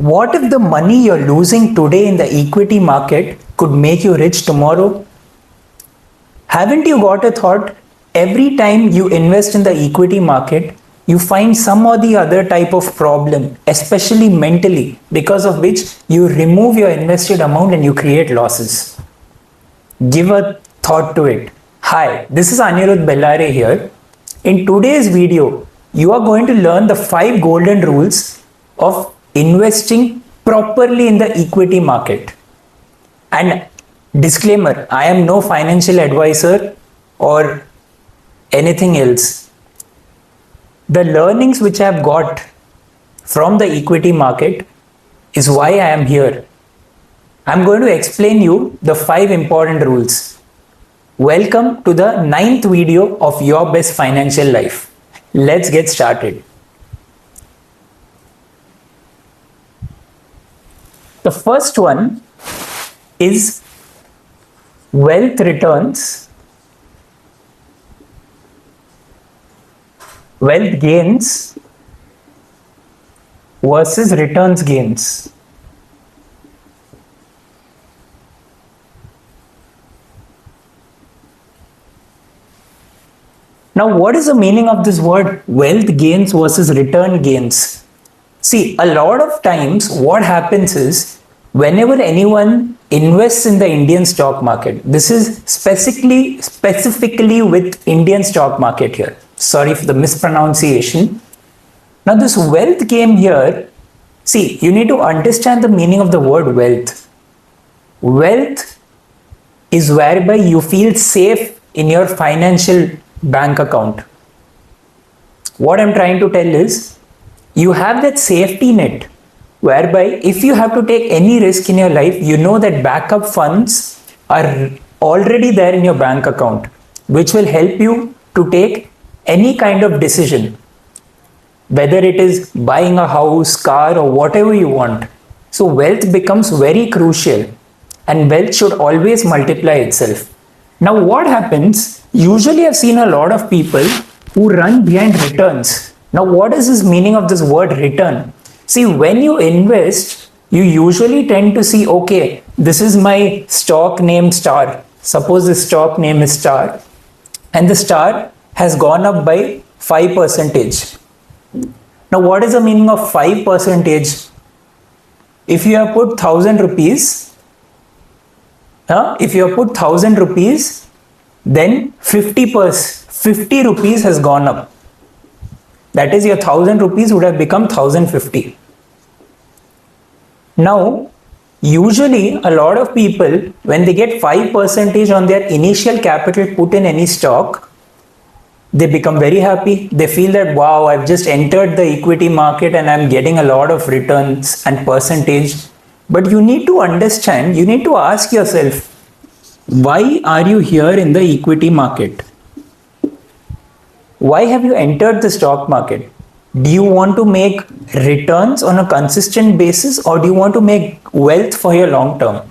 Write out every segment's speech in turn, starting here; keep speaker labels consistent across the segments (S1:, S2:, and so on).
S1: What if the money you're losing today in the equity market could make you rich tomorrow? Haven't you got a thought? Every time you invest in the equity market, you find some or the other type of problem, especially mentally, because of which you remove your invested amount and you create losses. Give a thought to it. Hi, this is Anirudh Bellare here. In today's video, you are going to learn the 5 golden rules of investing properly in the equity market. And disclaimer, I am no financial advisor or anything else. The learnings which I have got from the equity market is why I am here. I am going to explain you the 5 important rules. Welcome to the 9th video of Your Best Financial Life. Let's get started. The first one is wealth returns, wealth gains versus returns gains. Now, what is the meaning of this word wealth gains versus return gains? See, a lot of times what happens is whenever anyone invests in the Indian stock market, this is specifically with Indian stock market here. Sorry for the mispronunciation. Now this wealth gain here, see, you need to understand the meaning of the word wealth. Wealth is whereby you feel safe in your financial bank account. What I'm trying to tell is, you have that safety net whereby if you have to take any risk in your life, you know that backup funds are already there in your bank account, which will help you to take any kind of decision, whether it is buying a house, car, or whatever you want. So wealth becomes very crucial, and wealth should always multiply itself. Now what happens, usually I've seen a lot of people who run behind returns. Now, what is this meaning of this word return? See, when you invest, you usually tend to see, okay, this is my stock name Star. Suppose the stock name is Star, and the Star has gone up by 5%. Now, what is the meaning of 5%? If you have put 1,000 rupees, then 50 rupees has gone up. That is, your 1,000 rupees would have become 1,050. Now, usually a lot of people, when they get 5% on their initial capital put in any stock, they become very happy. They feel that, wow, I've just entered the equity market and I'm getting a lot of returns and percentage. But you need to understand, you need to ask yourself, why are you here in the equity market? Why have you entered the stock market? Do you want to make returns on a consistent basis, or do you want to make wealth for your long term?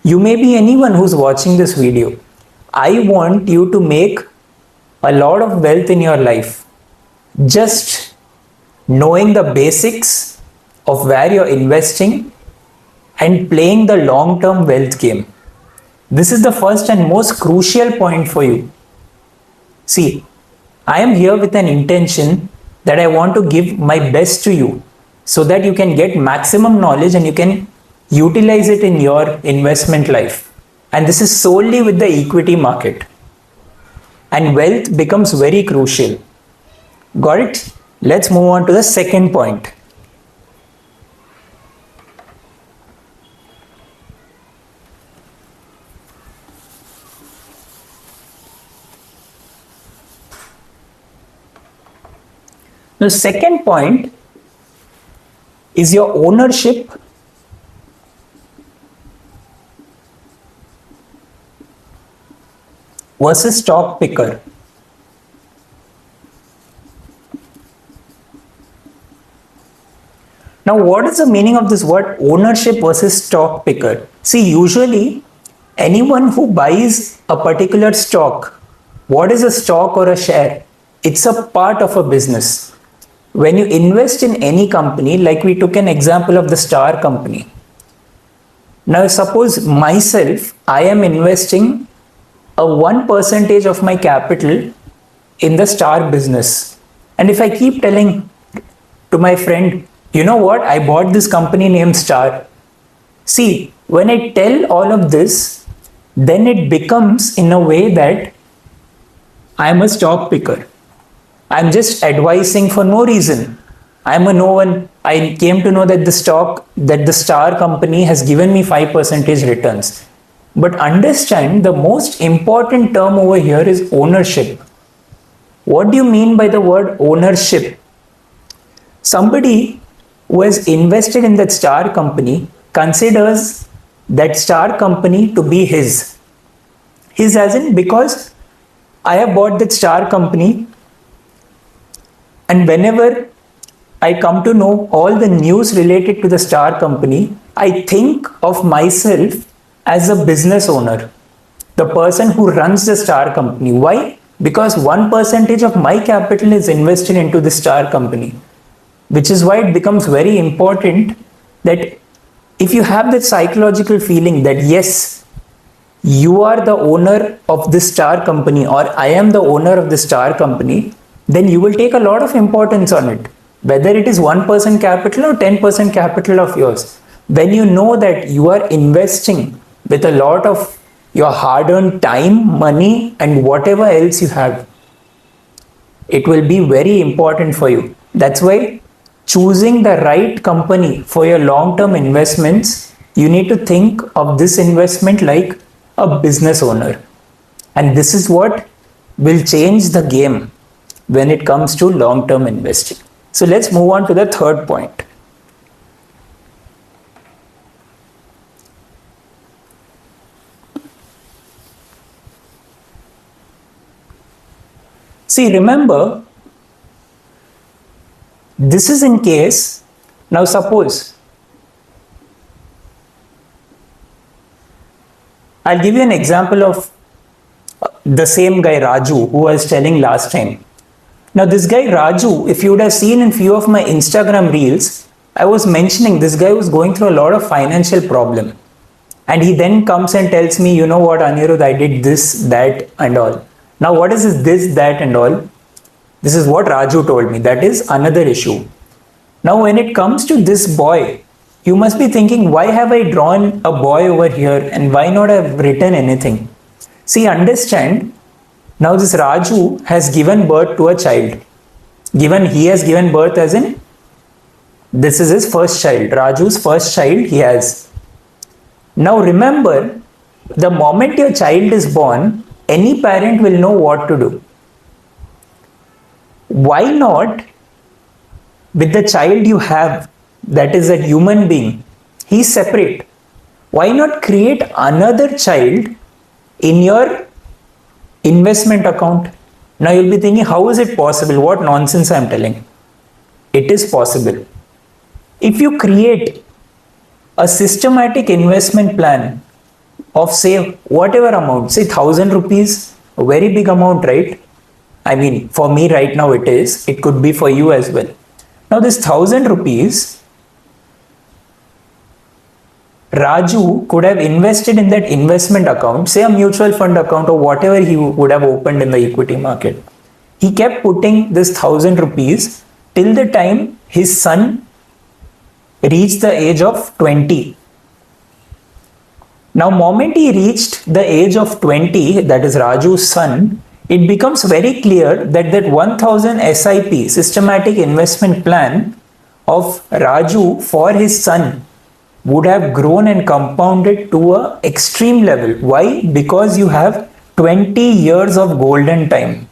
S1: You may be anyone who's watching this video. I want you to make a lot of wealth in your life. Just knowing the basics of where you're investing and playing the long-term wealth game. This is the first and most crucial point for you. See, I am here with an intention that I want to give my best to you so that you can get maximum knowledge and you can utilize it in your investment life. And this is solely with the equity market. And wealth becomes very crucial. Got it? Let's move on to the second point. The second point is your ownership versus stock picker. Now, what is the meaning of this word ownership versus stock picker? See, usually anyone who buys a particular stock, what is a stock or a share? It's a part of a business. when you invest in any company, like we took an example of the Star company. Now, suppose myself, I am investing a 1% of my capital in the Star business. And if I keep telling to my friend, you know what, I bought this company named Star. See, when I tell all of this, then it becomes in a way that I'm a stock picker. I'm just advising for no reason. I'm a no one. I came to know that the Star company has given me 5% returns. But understand the most important term over here is ownership. What do you mean by the word ownership? Somebody who has invested in that Star company considers that Star company to be his. His as in because I have bought that Star company, and whenever I come to know all the news related to the Star company, I think of myself as a business owner, the person who runs the Star company. Why? Because 1% of my capital is invested into the Star company, which is why it becomes very important that if you have that psychological feeling that yes, you are the owner of this Star company, or I am the owner of the Star company, then you will take a lot of importance on it, whether it is 1% capital or 10% capital of yours. When you know that you are investing with a lot of your hard earned time, money, and whatever else you have, it will be very important for you. That's why choosing the right company for your long term investments, you need to think of this investment like a business owner. And this is what will change the game when it comes to long term investing. So let's move on to the third point. See, remember, this is in case, now suppose, I'll give you an example of the same guy Raju who I was telling last time. Now this guy Raju, if you would have seen in few of my Instagram reels, I was mentioning this guy was going through a lot of financial problem. And he then comes and tells me, you know what, Anirudh, I did this, that and all. Now what is this, that and all? This is what Raju told me. That is another issue. Now when it comes to this boy, you must be thinking, why have I drawn a boy over here and why not have written anything? See, understand, now this Raju has given birth to a child. He has given birth as in, this is his first child. Raju's first child he has. Now remember, the moment your child is born, any parent will know what to do. Why not, with the child you have, that is a human being, he's separate. Why not create another child in your investment account? Now you'll be thinking, how is it possible? What nonsense I'm telling. It is possible. If you create a systematic investment plan of say whatever amount, say 1,000 rupees, a very big amount, right? I mean, for me right now it is, it could be for you as well. Now this 1,000 rupees, Raju could have invested in that investment account, say a mutual fund account or whatever he would have opened in the equity market. He kept putting this 1,000 rupees till the time his son reached the age of 20. Now, moment he reached the age of 20, that is Raju's son, it becomes very clear that that 1,000 SIP, systematic investment plan of Raju for his son would have grown and compounded to a extreme level. Why? Because you have 20 years of golden time.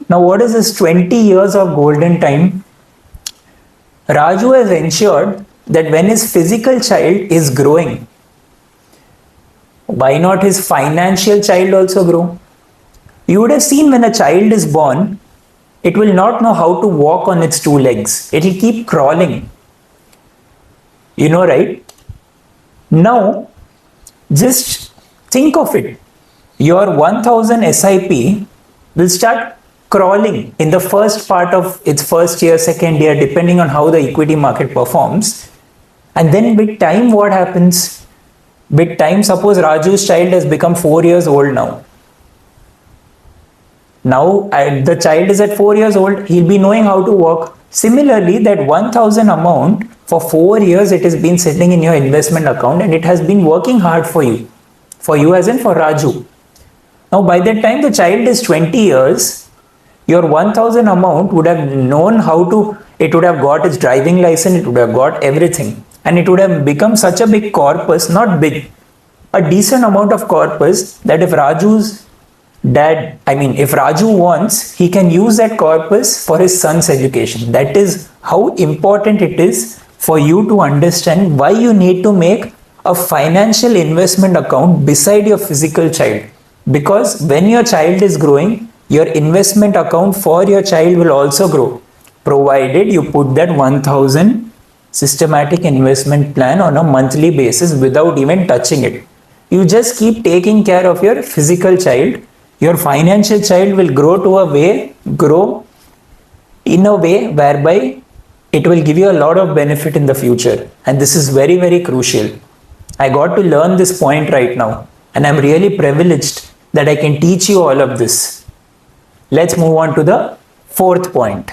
S1: Now, what is this 20 years of golden time? Raju has ensured that when his physical child is growing, why not his financial child also grow? You would have seen when a child is born, it will not know how to walk on its two legs. It will keep crawling. You know, right? Now, just think of it. Your 1,000 SIP will start crawling in the first part of its first year, second year, depending on how the equity market performs. And then with time, what happens? With time, suppose Raju's child has become 4 years old now. Now the child is at 4 years old, he'll be knowing how to walk. Similarly, that 1000 amount for 4 years, it has been sitting in your investment account and it has been working hard for you. For you as in for Raju. Now by that time the child is 20 years, your 1000 amount would have known how to, it would have got its driving license, it would have got everything. And it would have become such a big corpus, not big, a decent amount of corpus that if if Raju wants, he can use that corpus for his son's education. That is how important it is for you to understand why you need to make a financial investment account beside your physical child. Because when your child is growing, your investment account for your child will also grow, provided you put that 1000 systematic investment plan on a monthly basis without even touching it. You just keep taking care of your physical child. Your financial child will grow in a way whereby it will give you a lot of benefit in the future. And this is very, very crucial. I got to learn this point right now, and I'm really privileged that I can teach you all of this. Let's move on to the fourth point.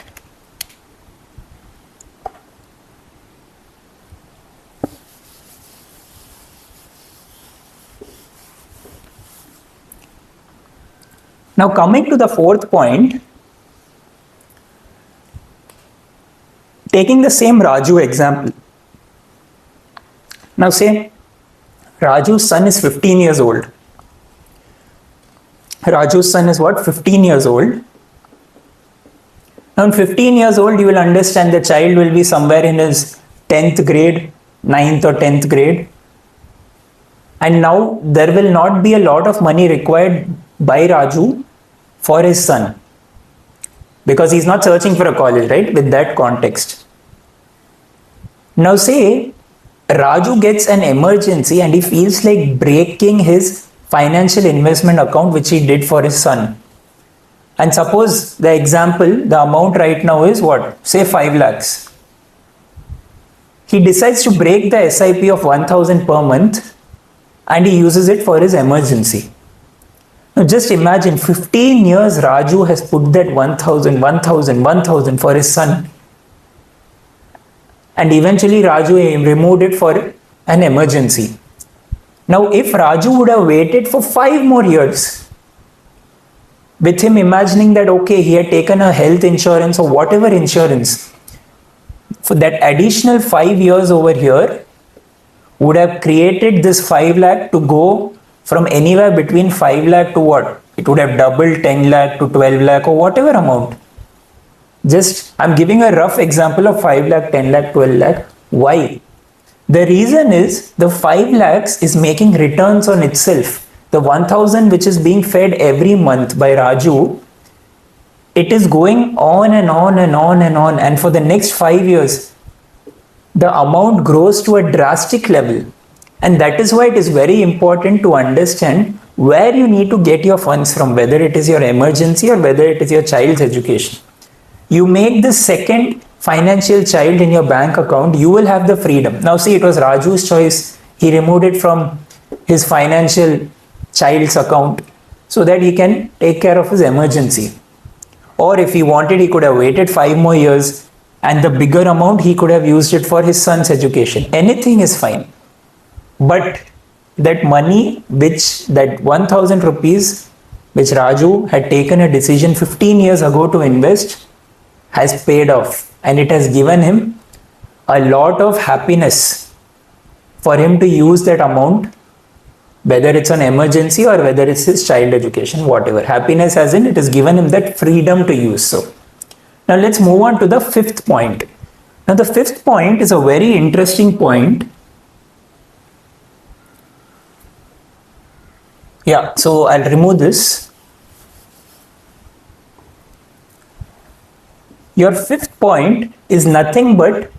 S1: Now coming to the fourth point, taking the same Raju example. Now say Raju's son is 15 years old. Raju's son is what? 15 years old. Now in 15 years old, you will understand the child will be somewhere in his 10th grade, 9th or 10th grade. And now there will not be a lot of money required by Raju for his son, because he's not searching for a college, right? With that context. Now say Raju gets an emergency and he feels like breaking his financial investment account which he did for his son. And suppose the example, the amount right now is what? Say 5 lakhs. He decides to break the SIP of 1000 per month and he uses it for his emergency. Now just imagine 15 years Raju has put that 1000 for his son. And eventually Raju removed it for an emergency. Now if Raju would have waited for 5 more years, with him imagining that okay, he had taken a health insurance or whatever insurance, for that additional 5 years over here would have created this 5 lakh to go from anywhere between 5 lakh to what? It would have doubled 10 lakh to 12 lakh or whatever amount. Just, I'm giving a rough example of 5 lakh, 10 lakh, 12 lakh. Why? The reason is the 5 lakhs is making returns on itself. The 1000 which is being fed every month by Raju, it is going on and on and on and on. And for the next 5 years, the amount grows to a drastic level. And that is why it is very important to understand where you need to get your funds from, whether it is your emergency or whether it is your child's education. You make the second financial child in your bank account, you will have the freedom. Now see, it was Raju's choice. He removed it from his financial child's account so that he can take care of his emergency. Or if he wanted, he could have waited 5 more years and the bigger amount he could have used it for his son's education. Anything is fine. But that money, that 1000 rupees, which Raju had taken a decision 15 years ago to invest, has paid off. And it has given him a lot of happiness for him to use that amount, whether it's an emergency or whether it's his child education, whatever. Happiness as in it has given him that freedom to use so. Now let's move on to the fifth point. Now the fifth point is a very interesting point. Yeah, so I'll remove this. Your fifth point is nothing but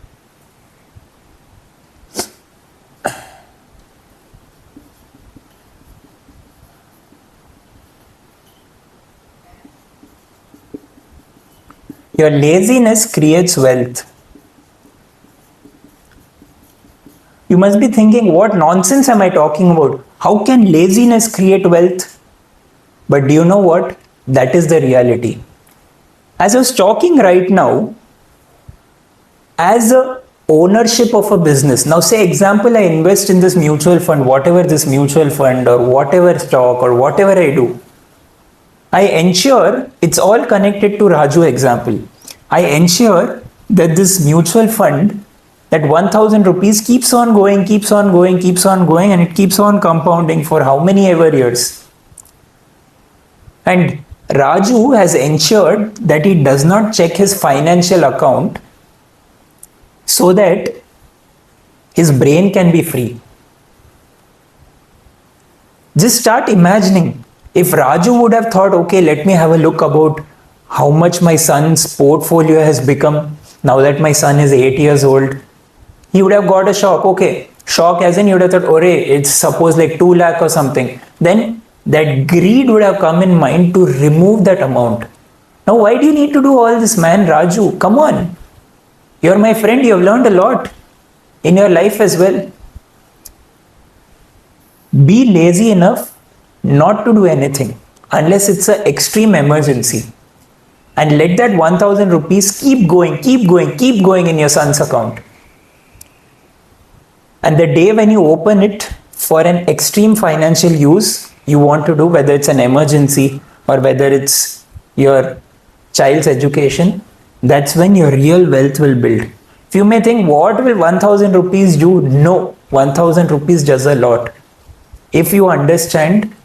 S1: Your laziness creates wealth. You must be thinking, what nonsense am I talking about? How can laziness create wealth? But do you know what? That is the reality. As I was talking right now, as a ownership of a business, now say example, I invest in this mutual fund, whatever this mutual fund or whatever stock or whatever I do, I ensure it's all connected to Raju example. I ensure that this mutual fund, that 1000 rupees keeps on going, keeps on going, keeps on going, and it keeps on compounding for how many ever years. And Raju has ensured that he does not check his financial account so that his brain can be free. Just start imagining if Raju would have thought, okay, let me have a look about how much my son's portfolio has become now that my son is 8 years old. He would have got a shock. Okay, shock as in you would have thought, oh, it's suppose like 2 lakh or something. Then that greed would have come in mind to remove that amount. Now, why do you need to do all this, man? Raju, come on. You're my friend. You have learned a lot in your life as well. Be lazy enough not to do anything unless it's an extreme emergency. And let that 1000 rupees keep going in your son's account. And the day when you open it for an extreme financial use you want to do, whether it's an emergency or whether it's your child's education, that's when your real wealth will build. If you may think, what will 1000 rupees do? No, 1000 rupees does a lot. If you understand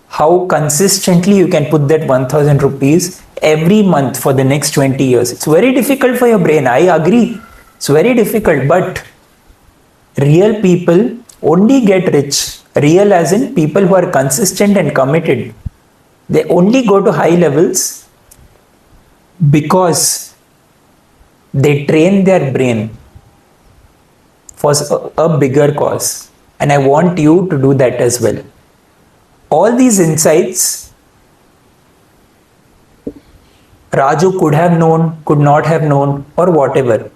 S1: how consistently you can put that 1000 rupees every month for the next 20 years. It's very difficult for your brain. I agree. It's very difficult, but real people only get rich. Real as in people who are consistent and committed. They only go to high levels because they train their brain for a bigger cause. And I want you to do that as well. All these insights Raju could have known, could not have known, or whatever.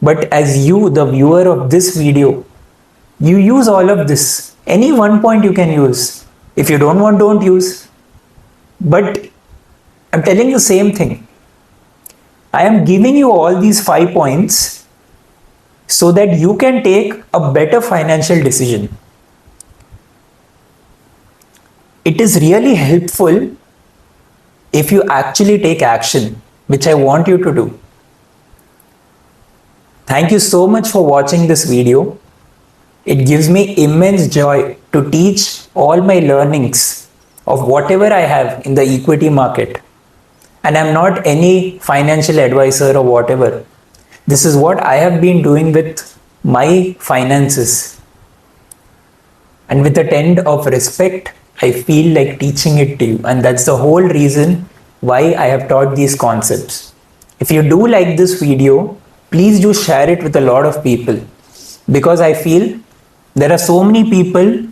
S1: But as you, the viewer of this video, you use all of this. Any one point you can use. If you don't want, don't use. But I'm telling you the same thing. I am giving you all these 5 points so that you can take a better financial decision. It is really helpful if you actually take action, which I want you to do. Thank you so much for watching this video. It gives me immense joy to teach all my learnings of whatever I have in the equity market. And I'm not any financial advisor or whatever. This is what I have been doing with my finances. And with a tend of respect, I feel like teaching it to you. And that's the whole reason why I have taught these concepts. If you do like this video, please do share it with a lot of people. Because I feel there are so many people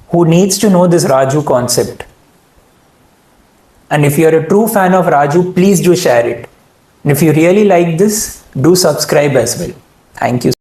S1: who needs to know this Raju concept. And if you're a true fan of Raju, please do share it. And if you really like this, do subscribe as well. Thank you.